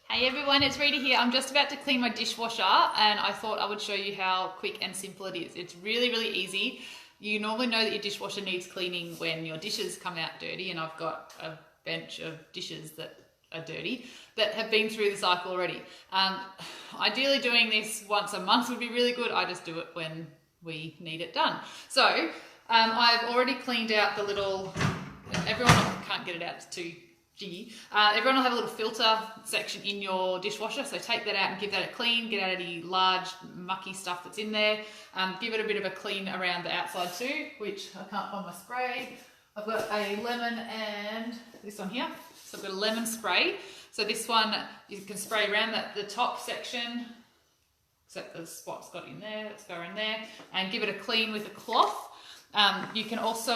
Hey everyone, it's Rita here. I'm just about to clean my dishwasher and I thought I would show you how quick and simple it is. It's really, really easy. You normally know that your dishwasher needs cleaning when your dishes come out dirty, and I've got a bench of dishes that are dirty that have been through the cycle already. Ideally doing this once a month would be really good. I just do it when we need it done. So I've already cleaned out the little, everyone can't get it out, it's too jiggy. Everyone will have a little filter section in your dishwasher, so take that out and give that a clean, get out any large mucky stuff that's in there. Give it a bit of a clean around the outside too, which I can't find my spray. I've got a lemon and this one here. So I've got a lemon spray. So this one you can spray around the top section, except the spot's got in there, let's go around there, and give it a clean with a cloth. You can also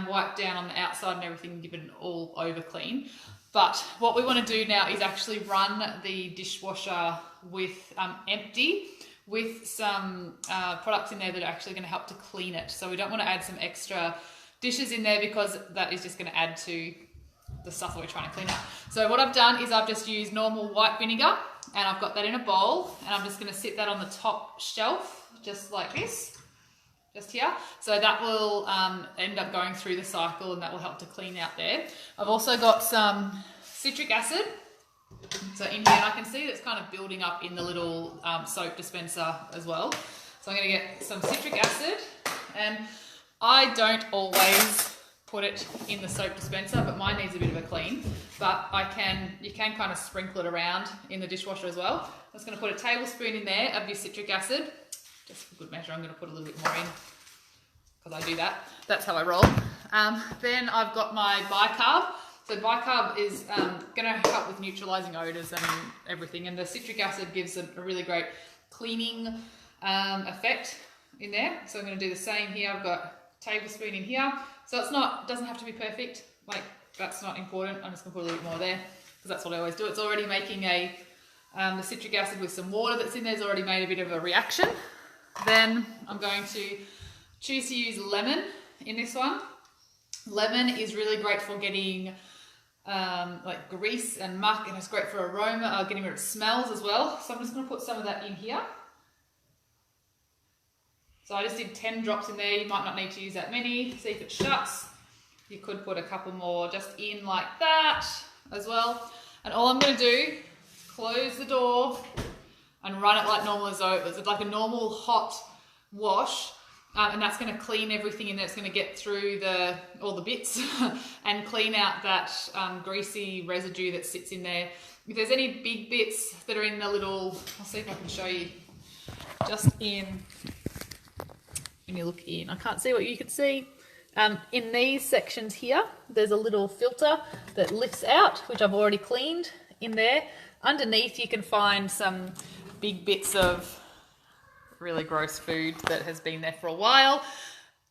wipe down on the outside and everything and give it an all over clean. But what we want to do now is actually run the dishwasher with empty, with some products in there that are actually going to help to clean it. So we don't want to add some extra dishes in there because that is just going to add to the stuff that we're trying to clean up. So what I've done is I've just used normal white vinegar and I've got that in a bowl, and I'm just going to sit that on the top shelf just like this. Just here. So that will end up going through the cycle, and that will help to clean out there. I've also got some citric acid. So in here, I can see that's kind of building up in the little soap dispenser as well. So I'm going to get some citric acid, and I don't always put it in the soap dispenser, but mine needs a bit of a clean. But you can kind of sprinkle it around in the dishwasher as well. I'm just going to put a tablespoon in there of your citric acid. Just for good measure, I'm going to put a little bit more in because I do that. That's how I roll. Then I've got my bicarb. So bicarb is going to help with neutralising odours and everything, and the citric acid gives a really great cleaning effect in there. So I'm going to do the same here. I've got a tablespoon in here. So it doesn't have to be perfect. Like, that's not important. I'm just going to put a little bit more there because that's what I always do. It's already making the citric acid with some water that's in there has already made a bit of a reaction. Then I'm going to choose to use lemon in this one. Lemon is really great for getting like grease and muck, and it's great for aroma, getting rid of smells as well. So I'm just going to put some of that in here. So I just did 10 drops in there. You might not need to use that many. See if it shuts. You could put a couple more just in like that as well. And all I'm going to do is close the door and run it like normal, as though it was like a normal hot wash, and that's going to clean everything in there. It's going to get through all the bits and clean out that greasy residue that sits in there. If there's any big bits that are in the little, I'll see if I can show you, just in, when you look in, I can't see what you can see. In these sections here, there's a little filter that lifts out, which I've already cleaned in there. Underneath you can find some big bits of really gross food that has been there for a while.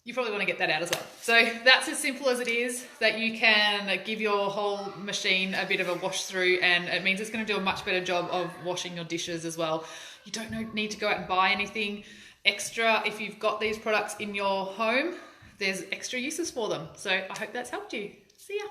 You probably want to get that out as well. So that's as simple as it is, that you can give your whole machine a bit of a wash through, and it means it's going to do a much better job of washing your dishes as well. You don't need to go out and buy anything extra. If you've got these products in your home, there's extra uses for them. So I hope that's helped you. See ya.